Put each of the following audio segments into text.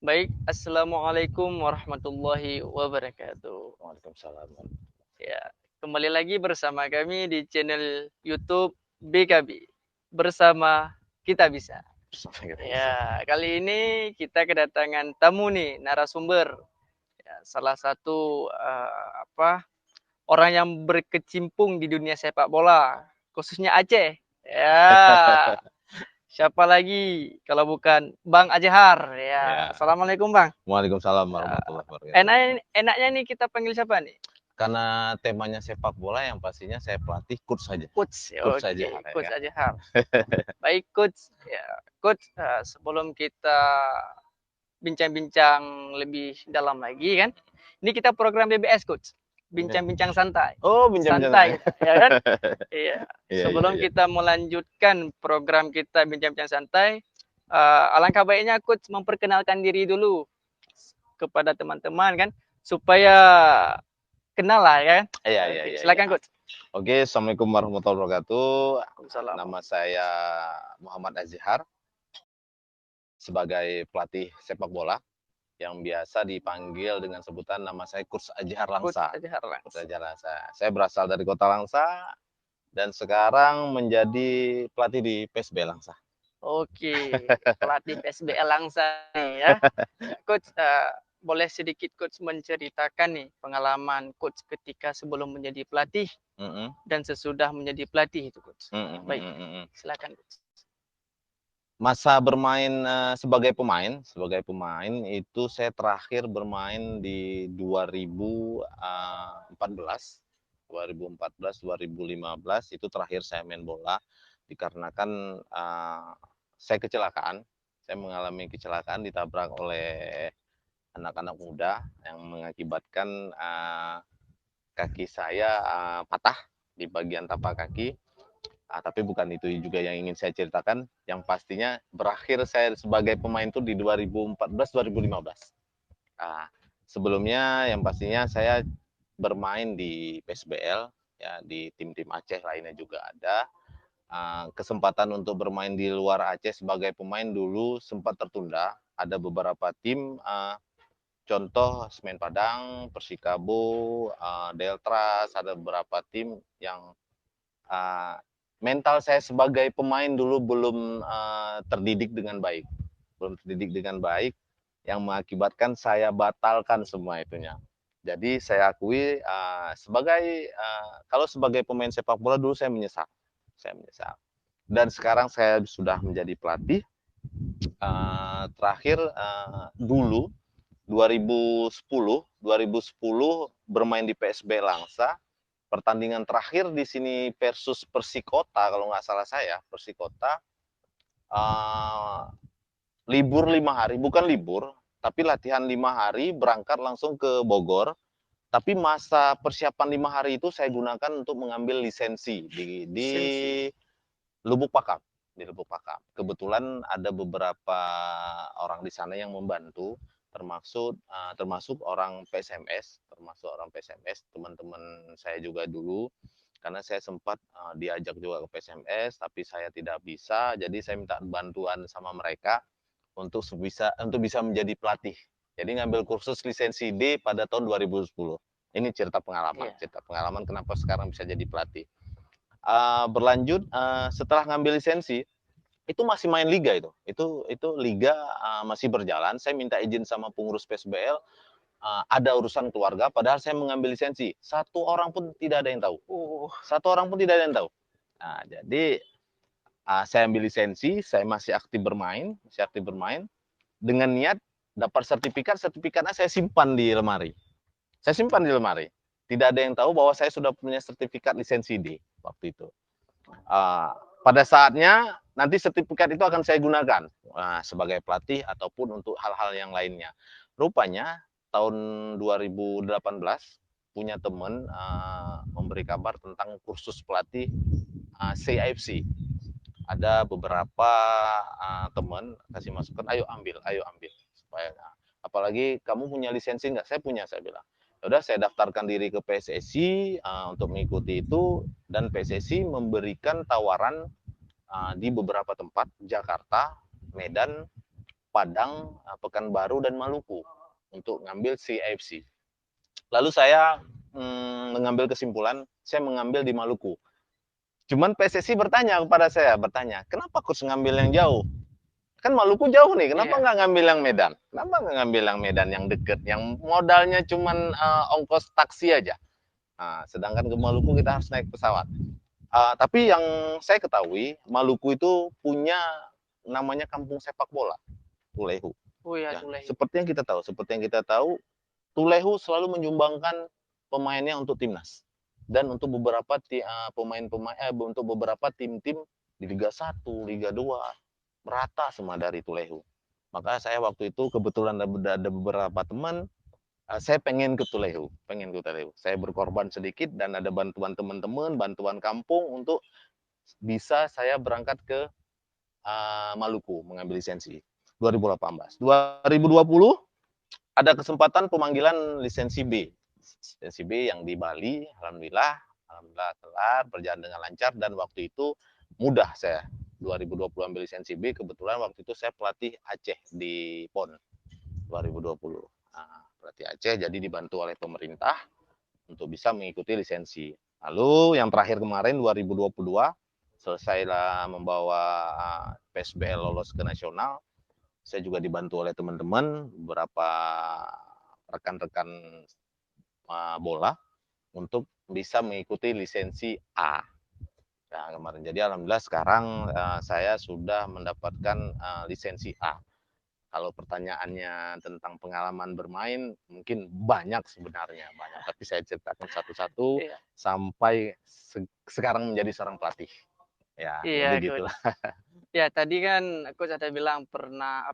Baik, Assalamualaikum warahmatullahi wabarakatuh. Waalaikumsalam. Ya, kembali lagi bersama kami di channel YouTube BKB bersama Kita Bisa. Sampai kita bisa. Ya, kali ini kita kedatangan tamu nih, narasumber. Ya, salah satu orang yang berkecimpung di dunia sepak bola, khususnya Aceh. Ya, siapa lagi kalau bukan Bang Ajehar. Ya, Ya. assalamualaikum Bang. Waalaikumsalam Ya, warahmatullahi wabarakatuh. enaknya nih kita panggil siapa nih? Karena temanya sepak bola yang pastinya saya pelatih coach saja. Coach. Coach saja Oke, ya Coach kan. Ajehar. Baik Coach. Ya, Coach, sebelum kita bincang-bincang lebih dalam lagi kan, ini kita program BBS Coach. Bincang-bincang santai. Oh, bincang-bincang. Santai, ya kan? Iya. Iya, iya, Sebelum iya. kita melanjutkan program kita bincang-bincang santai, alangkah baiknya Coach memperkenalkan diri dulu kepada teman-teman kan, supaya kenal lah ya. Iya, iya, Oke, iya, iya. silakan Coach. Oke, Assalamualaikum warahmatullahi wabarakatuh. Waalaikumsalam. Nama saya Muhammad Azhar sebagai pelatih sepak bola yang biasa dipanggil dengan sebutan nama saya Coach Azhar Coach Langsa. Ajehar Coach langsung. Azhar Langsa. Saya berasal dari Kota Langsa dan sekarang menjadi pelatih di PSB Langsa. Oke, pelatih PSBL Langsa nih ya. Ya, Coach, boleh sedikit Coach menceritakan nih pengalaman Coach ketika sebelum menjadi pelatih Mhm, dan sesudah menjadi pelatih itu Coach. mhm, Baik, mhm, mhm. silakan Coach. Masa bermain, sebagai pemain itu saya terakhir bermain di 2014, 2014, 2015 itu terakhir saya main bola dikarenakan, saya kecelakaan. Saya mengalami kecelakaan ditabrak oleh anak-anak muda yang mengakibatkan, kaki saya, patah di bagian tapak kaki. Tapi bukan itu juga yang ingin saya ceritakan, yang pastinya berakhir saya sebagai pemain itu di 2014, 2015. Ah, Sebelumnya yang pastinya saya bermain di PSBL, ya di tim-tim Aceh lainnya juga ada. Kesempatan untuk bermain di luar Aceh sebagai pemain dulu sempat tertunda. Ada beberapa tim, contoh Semen Padang, Persikabo, Deltras, ada beberapa tim yang uh, mental saya sebagai pemain dulu belum terdidik dengan baik, yang mengakibatkan saya batalkan semua itunya. Jadi saya akui kalau sebagai pemain sepak bola dulu saya menyesal. Dan sekarang saya sudah menjadi pelatih. Terakhir dulu 2010 bermain di PSB Langsa. Pertandingan terakhir di sini versus Persikota kalau nggak salah saya, Persikota libur 5 hari, bukan libur, tapi latihan 5 hari, berangkat langsung ke Bogor. Tapi masa persiapan 5 hari itu saya gunakan untuk mengambil lisensi di Lisensi. Lubuk Pakam. Di Lubuk Pakam. Kebetulan ada beberapa orang di sana yang membantu, termasuk orang PSMS, teman-teman saya juga dulu, karena saya sempat diajak juga ke PSMS, tapi saya tidak bisa, jadi saya minta bantuan sama mereka untuk bisa menjadi pelatih. Jadi ngambil kursus lisensi D pada tahun 2010. Ini Iya. cerita pengalaman kenapa sekarang bisa jadi pelatih. Berlanjut setelah ngambil lisensi itu masih main liga itu liga masih berjalan. Saya minta izin sama pengurus PSBL, ada urusan keluarga, padahal saya mengambil lisensi. Satu orang pun tidak ada yang tahu. Satu orang pun tidak ada yang tahu. Nah, jadi saya ambil lisensi, saya masih aktif bermain dengan niat dapat sertifikatnya saya simpan di lemari. Saya simpan di lemari. Tidak ada yang tahu bahwa saya sudah punya sertifikat lisensi D waktu itu. Pada saatnya nanti sertifikat itu akan saya gunakan sebagai pelatih ataupun untuk hal-hal yang lainnya. Rupanya tahun 2018 punya teman memberi kabar tentang kursus pelatih CIFC. Ada beberapa teman kasih masukan, ayo ambil supaya apalagi kamu punya lisensi nggak? Saya punya, saya bilang. Ya udah, saya daftarkan diri ke PSSI untuk mengikuti itu, dan PSSI memberikan tawaran di beberapa tempat, Jakarta, Medan, Padang, Pekanbaru, dan Maluku untuk ngambil si AFC. Lalu saya mengambil kesimpulan, saya mengambil di Maluku. Cuman PSSI bertanya, kenapa coach ngambil yang jauh? Kan Maluku jauh nih, kenapa Iya. nggak ngambil yang Medan? Kenapa nggak ngambil yang Medan yang deket, yang modalnya cuman ongkos taksi aja? Nah, sedangkan ke Maluku kita harus naik pesawat. Tapi yang saya ketahui, Maluku itu punya namanya kampung sepak bola, Tulehu. Oh ya, Ya, Tulehu. seperti yang kita tahu, Tulehu selalu menyumbangkan pemainnya untuk timnas dan untuk beberapa untuk beberapa tim-tim di Liga 1, Liga 2 merata semua dari Tulehu. Maka saya waktu itu kebetulan ada beberapa teman, saya pengen ke Tulehu. Saya berkorban sedikit dan ada bantuan teman-teman, bantuan kampung untuk bisa saya berangkat ke Maluku mengambil lisensi 2018. 2020 ada kesempatan pemanggilan lisensi B. Lisensi B yang di Bali, alhamdulillah kelar, berjalan dengan lancar, dan waktu itu mudah saya 2020 ambil lisensi B. Kebetulan waktu itu saya pelatih Aceh di PON 2020. Nah, pelatih Aceh, jadi dibantu oleh pemerintah untuk bisa mengikuti lisensi. Lalu yang terakhir kemarin 2022 selesailah membawa PSBL lolos ke nasional. Saya juga dibantu oleh teman-teman, beberapa rekan-rekan bola untuk bisa mengikuti lisensi A. Nah, kemarin. Jadi alhamdulillah sekarang saya sudah mendapatkan lisensi A. Kalau pertanyaannya tentang pengalaman bermain, mungkin banyak sebenarnya, banyak. Tapi saya ceritakan satu-satu Iya. sampai sekarang menjadi seorang pelatih. Ya, Iya, jadi Coach. gitulah. Ya, tadi kan Coach ada bilang pernah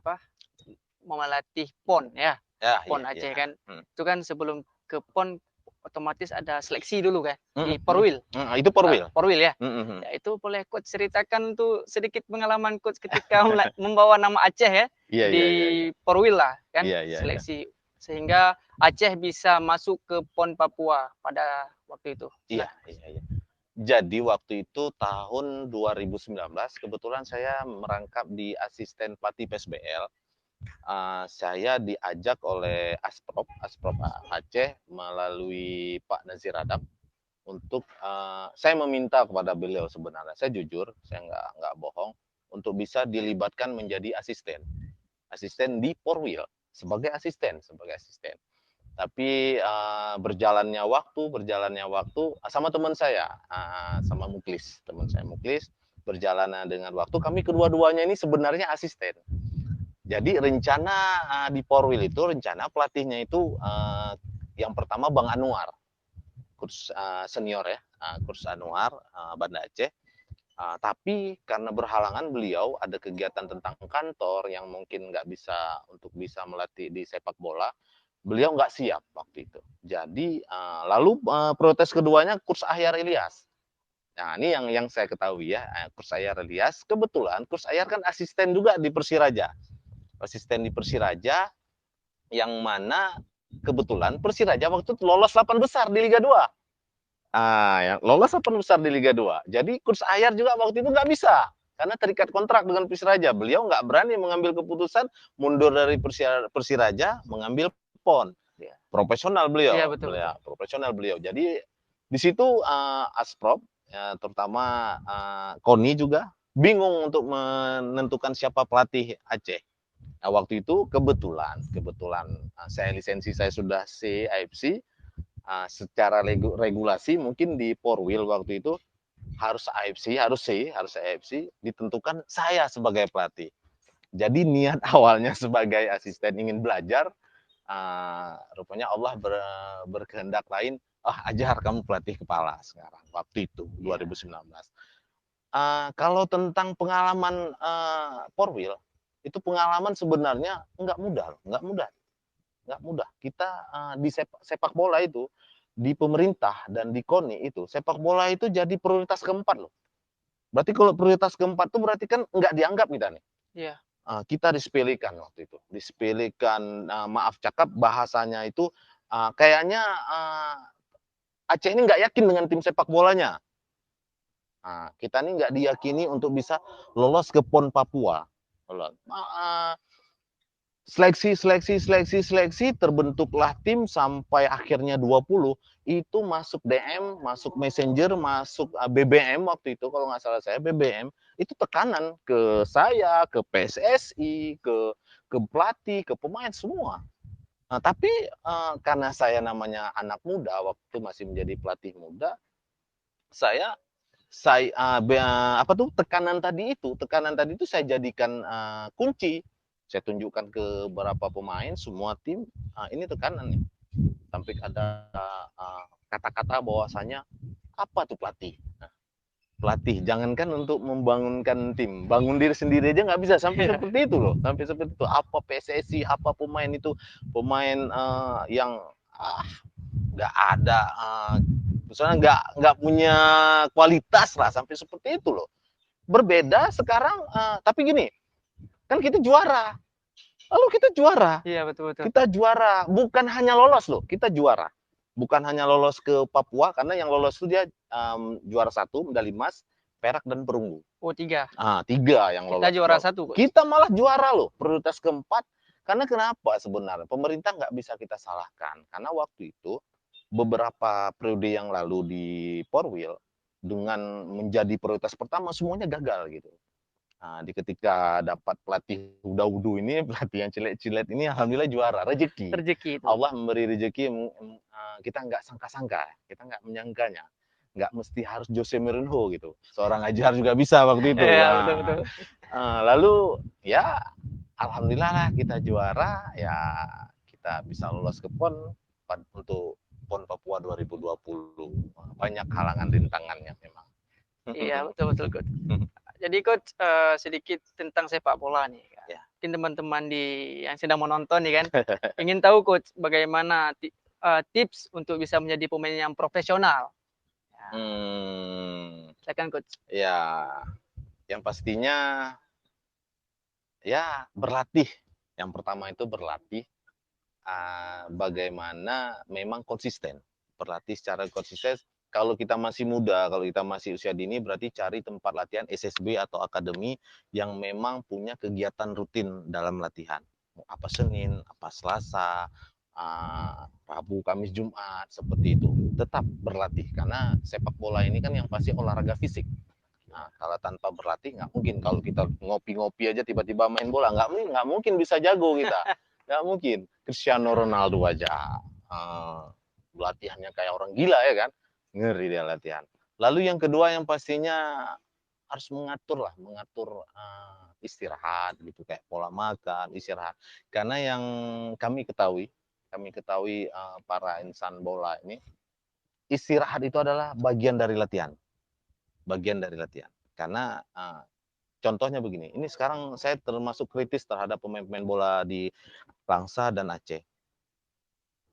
melatih PON ya. Ya, PON iya, iya. Aceh kan. Itu kan sebelum ke PON otomatis ada seleksi dulu kan di Mm, mm, Porwil. Itu Porwil. Porwil ya. Mm. Ya, itu boleh Coach ceritakan tuh sedikit pengalaman Coach ketika membawa nama Aceh ya Iya, di iya, iya, iya. Porwil lah kan Iya, iya, iya. seleksi sehingga Aceh bisa masuk ke PON Papua pada waktu itu. Iya, Silakan. iya, iya. Jadi waktu itu tahun 2019 kebetulan saya merangkap di asisten pelatih PSBL. Saya diajak oleh Asprop Aceh melalui Pak Nazir Adam untuk saya meminta kepada beliau, sebenarnya saya jujur, saya nggak bohong, untuk bisa dilibatkan menjadi asisten di Porwil sebagai asisten. Tapi berjalannya waktu sama teman saya, sama Muklis, teman saya Muklis, berjalan dengan waktu kami kedua-duanya ini sebenarnya asisten. Jadi rencana di Porwil itu, rencana pelatihnya itu yang pertama Bang Anwar, kurs senior ya, kurs Anwar Banda Aceh. Tapi karena berhalangan beliau ada kegiatan tentang kantor yang mungkin nggak bisa untuk bisa melatih di sepak bola, beliau nggak siap waktu itu. Jadi lalu prioritas keduanya kurs Ahyar Ilyas. Nah ini yang saya ketahui ya, kurs Ahyar Ilyas. Kebetulan kurs Ahyar kan asisten juga di Persiraja. Asisten di Persiraja yang mana kebetulan Persiraja waktu itu lolos 8 besar di Liga 2. Yang lolos 8 besar di Liga 2. Jadi kurs Ahyar juga waktu itu nggak bisa karena terikat kontrak dengan Persiraja. Beliau nggak berani mengambil keputusan mundur dari Persiraja mengambil PON. Ya. Profesional Iya, beliau, betul, betul. profesional beliau. Jadi di situ Asprop, ya, terutama Koni juga bingung untuk menentukan siapa pelatih Aceh. Nah, waktu itu kebetulan saya lisensi saya sudah C AFC. Secara regulasi mungkin di Porwil waktu itu harus AFC ditentukan saya sebagai pelatih. Jadi niat awalnya sebagai asisten ingin belajar, rupanya Allah berkehendak lain. Ajar kamu pelatih kepala sekarang. Waktu itu 2019. Kalau tentang pengalaman Porwil, itu pengalaman sebenarnya nggak mudah. Kita di sepak bola itu, di pemerintah dan di KONI itu, sepak bola itu jadi prioritas keempat loh. Berarti kalau prioritas keempat itu berarti kan nggak dianggap kita nih. Iya. Kita disepelekan waktu itu. Disepelekan, maaf cakap bahasanya itu, kayaknya Aceh ini nggak yakin dengan tim sepak bolanya. Kita ini nggak diyakini untuk bisa lolos ke PON Papua. seleksi, terbentuklah tim sampai akhirnya 20, itu masuk DM, masuk Messenger, masuk BBM waktu itu kalau nggak salah saya BBM, itu tekanan ke saya, ke PSSI, ke pelatih, ke pemain semua. Nah, tapi karena saya namanya anak muda waktu masih menjadi pelatih muda, saya tekanan tadi itu saya jadikan kunci. Saya tunjukkan ke beberapa pemain, semua tim, ini tekanan nih. Sampai ada kata-kata bahwasanya apa tuh pelatih? Nah, pelatih jangankan untuk membangunkan tim, bangun diri sendiri aja nggak bisa sampai seperti itu loh, sampai seperti itu. Apa PSSI, apa pemain itu, pemain yang nggak ada, misalnya nggak punya kualitas lah sampai seperti itu loh. Berbeda sekarang, tapi gini, kan kita juara. Lalu kita juara. Iya, betul-betul. Kita juara, bukan hanya lolos loh, kita juara. Bukan hanya lolos ke Papua, karena yang lolos itu dia juara 1, medali emas, perak, dan perunggu. Oh, 3. 3 yang Kita lolos. juara 1, Coach. Kita malah juara loh, prioritas keempat. Karena kenapa sebenarnya? Pemerintah nggak bisa kita salahkan. Karena waktu itu, beberapa periode yang lalu di Porwil, dengan menjadi prioritas pertama, semuanya gagal gitu. Nah, ketika dapat pelatih udah-udah ini, pelatih yang cilet-cilet ini, alhamdulillah juara, rezeki. Rezeki itu. Allah memberi rezeki, kita nggak sangka-sangka, kita nggak menyangkanya. Nggak mesti harus Jose Mourinho gitu. Seorang ajar juga bisa waktu itu. Iya, Nah, betul-betul. lalu ya alhamdulillah lah kita juara, ya kita bisa lolos ke PON untuk PON Papua 2020. Banyak halangan rintangannya memang. Iya, betul-betul, Coach. Jadi Coach, sedikit tentang sepak bola nih kan. Ya. Mungkin teman-teman yang sedang menonton nih kan, ingin tahu Coach bagaimana tips untuk bisa menjadi pemain yang profesional. Silakan Coach. Ya, yang pastinya ya berlatih. Yang pertama itu berlatih, bagaimana memang konsisten. Berlatih secara konsisten. Kalau kita masih muda, kalau kita masih usia dini, berarti cari tempat latihan SSB atau akademi yang memang punya kegiatan rutin dalam latihan. Apa Senin, apa Selasa, Rabu, Kamis, Jumat, seperti itu. Tetap berlatih, karena sepak bola ini kan yang pasti olahraga fisik. Nah, kalau tanpa berlatih nggak mungkin. Kalau kita ngopi-ngopi aja tiba-tiba main bola, nggak mungkin bisa jago kita. Nggak mungkin. Cristiano Ronaldo aja latihannya kayak orang gila ya kan. Ngeri dia latihan. Lalu yang kedua yang pastinya harus mengatur istirahat gitu, kayak pola makan, istirahat. Karena yang kami ketahui para insan bola ini, istirahat itu adalah bagian dari latihan. Karena contohnya begini, ini sekarang saya termasuk kritis terhadap pemain-pemain bola di Langsa dan Aceh.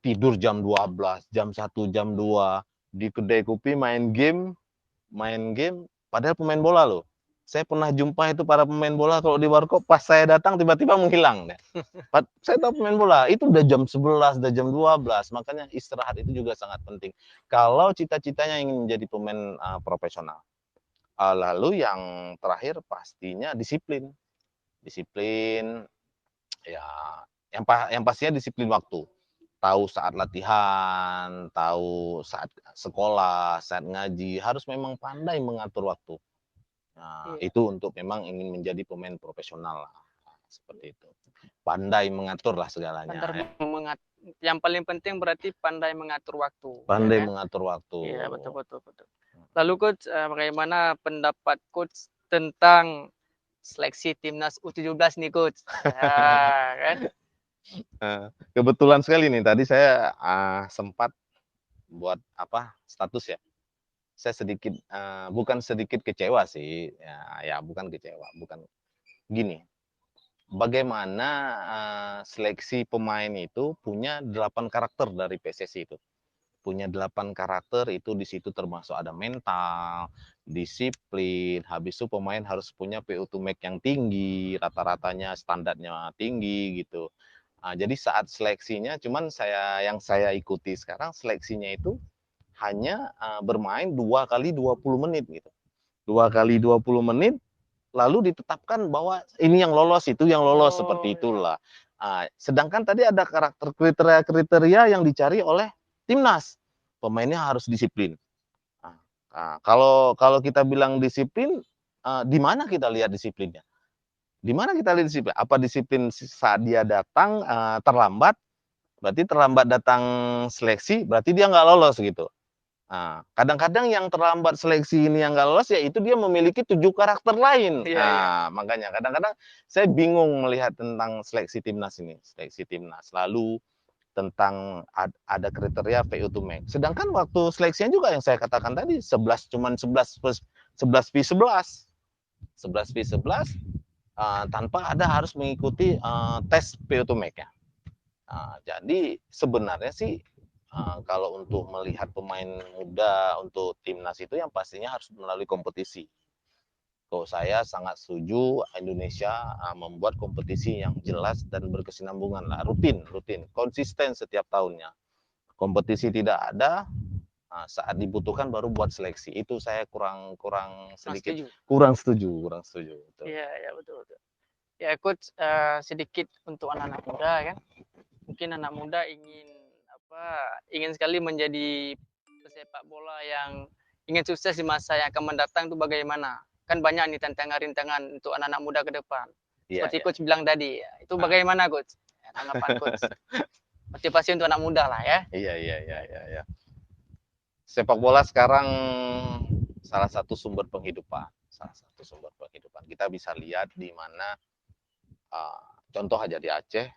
Tidur jam 12, jam 1, jam 2, di kedai kopi main game, padahal pemain bola loh. Saya pernah jumpa itu para pemain bola kalau di warkop, pas saya datang tiba-tiba menghilang. Saya tahu pemain bola, itu udah jam 11, udah jam 12, makanya istirahat itu juga sangat penting. Kalau cita-citanya ingin menjadi pemain profesional. Lalu yang terakhir pastinya disiplin. Disiplin, ya yang pastinya disiplin waktu. Tahu saat latihan, tahu saat sekolah, saat ngaji, harus memang pandai mengatur waktu. Nah, itu untuk memang ingin menjadi pemain profesional lah. Seperti itu. Pandai mengatur lah segalanya. Yang paling penting berarti pandai mengatur waktu. Pandai mengatur waktu. Iya, betul. Lalu Coach, bagaimana pendapat Coach tentang seleksi timnas U17 nih Coach? Ya, kan? Kebetulan sekali nih, tadi saya sempat buat status ya. Saya sedikit, bukan sedikit kecewa sih, ya bukan kecewa, bukan gini. Bagaimana seleksi pemain itu punya 8 karakter dari PSSI itu. Punya 8 karakter itu, di situ termasuk ada mental, disiplin, habis itu pemain harus punya PO to make yang tinggi, rata-ratanya standarnya tinggi gitu. Jadi saat seleksinya, cuman yang saya ikuti sekarang seleksinya itu hanya bermain 2 kali 20 menit gitu. 2 kali 20 menit, lalu ditetapkan bahwa ini yang lolos, itu yang lolos, seperti itulah. Sedangkan tadi ada karakter kriteria-kriteria yang dicari oleh timnas. Pemainnya harus disiplin. Kalau kita bilang disiplin, di mana kita lihat disiplinnya? Di mana kita lihat disiplin? Apa disiplin saat dia datang terlambat? Berarti terlambat datang seleksi, berarti dia nggak lolos gitu. Kadang-kadang yang terlambat seleksi ini yang nggak lolos, ya itu dia memiliki 7 karakter lain. Makanya kadang-kadang saya bingung melihat tentang seleksi timnas ini. Seleksi timnas. Lalu tentang ada kriteria VO to make. Sedangkan waktu seleksinya juga yang saya katakan tadi, 11 cuman 11v11. 11v11 tanpa ada harus mengikuti tes VO to make ya. Jadi sebenarnya sih kalau untuk melihat pemain muda untuk timnas itu yang pastinya harus melalui kompetisi. Kalau saya sangat setuju Indonesia membuat kompetisi yang jelas dan berkesinambungan lah, rutin, konsisten setiap tahunnya. Kompetisi tidak ada, saat dibutuhkan baru buat seleksi. Itu saya kurang setuju. Betul. Iya, betul. Ya, Coach, sedikit untuk anak-anak muda kan. Mungkin anak muda ingin sekali menjadi pesepak bola yang ingin sukses di masa yang akan mendatang, itu bagaimana? Kan banyak nih tantangan-rintangan untuk anak-anak muda ke depan. Seperti Coach bilang tadi, itu bagaimana Coach? Tanggapan Coach. Motivasi untuk anak muda lah ya. Iya. Sepak bola sekarang salah satu sumber penghidupan. Kita bisa lihat di mana contoh aja di Aceh,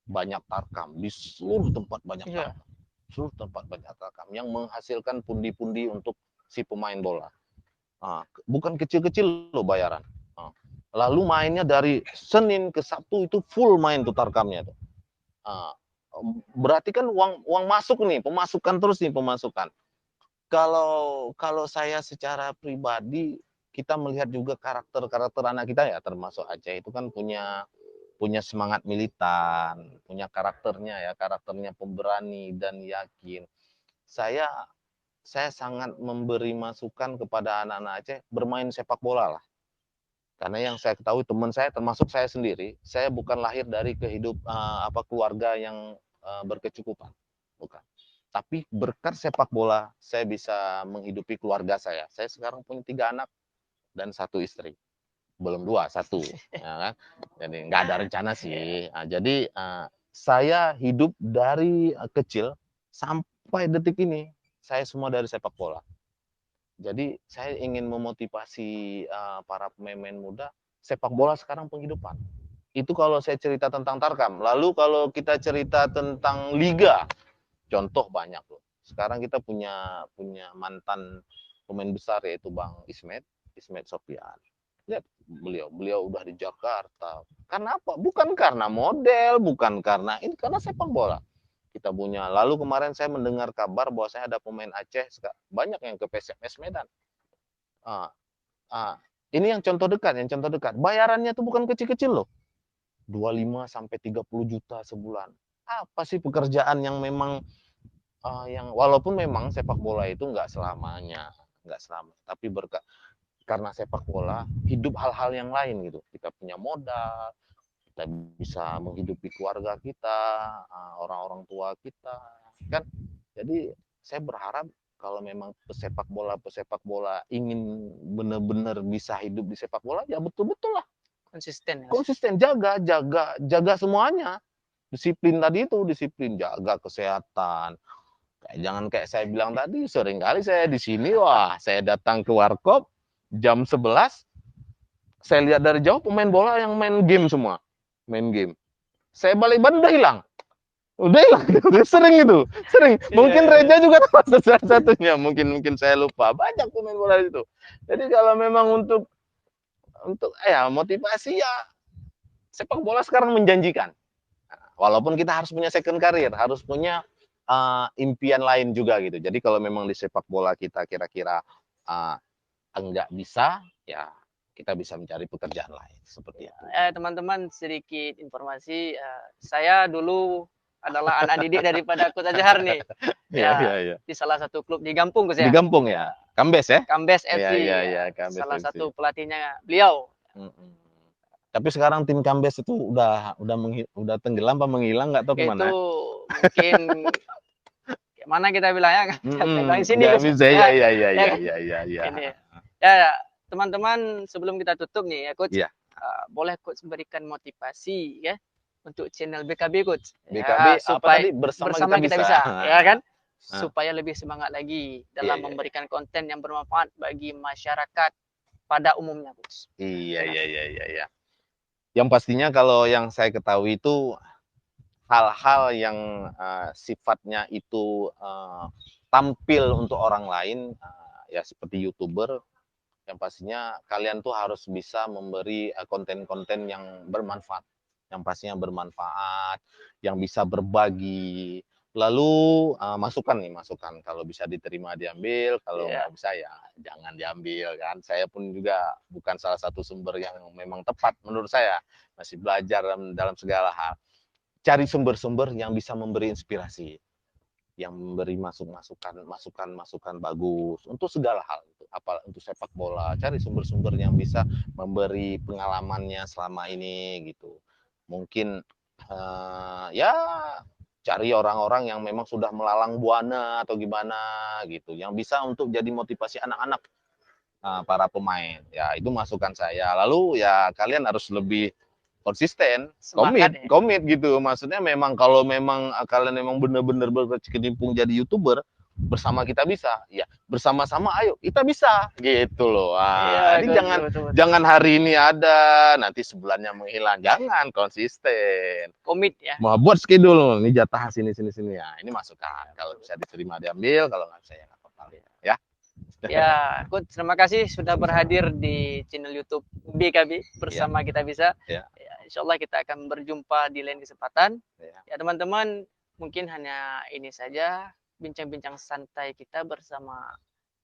banyak tarkam di seluruh tempat, banyak tarkam yang menghasilkan pundi-pundi untuk si pemain bola. Bukan kecil-kecil loh bayaran. Lalu mainnya dari Senin ke Sabtu itu full main tuh tarkamnya tuh. Berarti kan uang masuk nih, pemasukan. Kalau saya secara pribadi, kita melihat juga karakter anak kita ya, termasuk Aceh itu kan punya semangat militan, punya karakternya pemberani dan yakin. Saya sangat memberi masukan kepada anak-anak Aceh bermain sepak bola lah. Karena yang saya ketahui teman saya, termasuk saya sendiri, saya bukan lahir dari keluarga yang berkecukupan, bukan. Tapi berkat sepak bola, saya bisa menghidupi keluarga saya. Saya sekarang punya 3 anak dan 1 istri. Belum 2, 1. Ya kan? Jadi nggak ada rencana sih. Jadi saya hidup dari kecil sampai detik ini, saya semua dari sepak bola. Jadi saya ingin memotivasi para pemain muda, sepak bola sekarang penghidupan. Itu kalau saya cerita tentang tarkam. Lalu kalau kita cerita tentang liga, contoh banyak loh. Sekarang kita punya mantan pemain besar yaitu Bang Ismet Sofian. Lihat beliau udah di Jakarta. Karena apa? Bukan karena model, bukan karena ini, karena sepak bola. Kita punya. Lalu kemarin saya mendengar kabar bahwa saya ada pemain Aceh banyak yang ke PSMS Medan. Ini yang contoh dekat. Bayarannya tuh bukan kecil-kecil loh. 25 sampai 30 juta sebulan. Apa sih pekerjaan yang memang yang walaupun memang sepak bola itu nggak selamanya, tapi karena sepak bola hidup hal-hal yang lain gitu. Kita punya modal, kita bisa menghidupi keluarga kita, orang-orang tua kita, kan. Jadi saya berharap kalau memang pesepak bola ingin benar-benar bisa hidup di sepak bola, ya betul-betul lah konsisten, jaga semuanya. Disiplin tadi itu, jaga kesehatan. Jangan kayak saya bilang tadi, seringkali saya di sini, saya datang ke warkop jam 11, saya lihat dari jauh pemain bola yang main game semua. Saya balik udah hilang. Sering. Mungkin Reja juga termasuk salah satunya. Mungkin saya lupa. Banyak pemain bola itu. Jadi kalau memang untuk motivasi, ya sepak bola sekarang menjanjikan. Walaupun kita harus punya second career, harus punya impian lain juga gitu. Jadi kalau memang di sepak bola kita kira-kira enggak bisa, ya kita bisa mencari pekerjaan lain seperti itu. Teman-teman, sedikit informasi, saya dulu adalah anak didik daripada Coach Azhar nih. Iya. Di salah satu klub di Gampung, Coach ya. Di Gampung ya. Kambes ya? Kambes FC. Iya, salah satu pelatihnya beliau. Tapi sekarang tim Kambes itu udah tenggelam apa menghilang nggak tahu Itu kemana. mungkin mana kita bilangnya nggak pegang sini Nggak Coach. bisa, Ya, ya kan? iya, iya. Ini. Ya, teman-teman sebelum kita tutup nih ya Coach, Iya, boleh Coach berikan motivasi ya untuk channel BKB Coach. Ya, BKB apa supaya tadi, bersama kita bersama kita bisa. bisa, ya kan? Nah, Supaya lebih semangat lagi iya, dalam iya, iya. memberikan konten yang bermanfaat bagi masyarakat pada umumnya Coach. Iya, Ya kan? iya, iya, iya, iya. Yang pastinya kalau yang saya ketahui itu hal-hal yang sifatnya itu tampil untuk orang lain, ya seperti YouTuber, yang pastinya kalian tuh harus bisa memberi konten-konten yang bermanfaat, yang pastinya bermanfaat, yang bisa berbagi. Lalu masukan nih, masukan kalau bisa diterima diambil, kalau Ya, nggak bisa ya jangan diambil kan. Saya pun juga bukan salah satu sumber yang memang tepat menurut saya, masih belajar dalam segala hal. Cari sumber-sumber yang bisa memberi inspirasi, yang memberi masukan bagus untuk segala hal, apa untuk sepak bola. Cari sumber-sumber yang bisa memberi pengalamannya selama ini gitu. Mungkin ya cari orang-orang yang memang sudah melalang buana atau gimana gitu, yang bisa untuk jadi motivasi anak-anak, para pemain. Ya itu masukan saya. Lalu ya kalian harus lebih konsisten, semangat ya. komit gitu. Maksudnya memang kalau memang kalian memang benar-benar berkecimpung jadi YouTuber, bersama kita bisa. Ya, bersama-sama ayo kita bisa gitu loh. Iya, Jadi Coach, jangan betul, betul. jangan hari ini ada, nanti sebulannya menghilang. Jangan, konsisten. Komit ya. Mau buat schedule, ini jatah sini sini sini ya. Ini masukan. Kalau bisa diterima diambil, kalau nggak bisa ya nggak apa-apa. Ya. Ya, Coach, terima kasih sudah berhadir di channel YouTube BKB bersama kita bisa. Ya. Ya, insya Allah kita akan berjumpa di lain kesempatan. Ya. Ya, teman-teman, mungkin hanya ini saja bincang-bincang santai kita bersama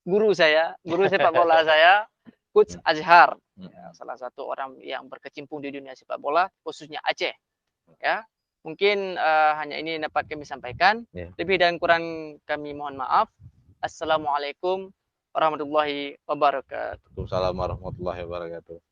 guru saya, guru sepak bola saya, Coach Azhar. Ya, salah satu orang yang berkecimpung di dunia sepak bola, khususnya Aceh. Ya, mungkin hanya ini dapat kami sampaikan. Ya. Lebih dan kurang kami mohon maaf. Assalamualaikum warahmatullahi wabarakatuh. Waalaikumsalam warahmatullahi wabarakatuh.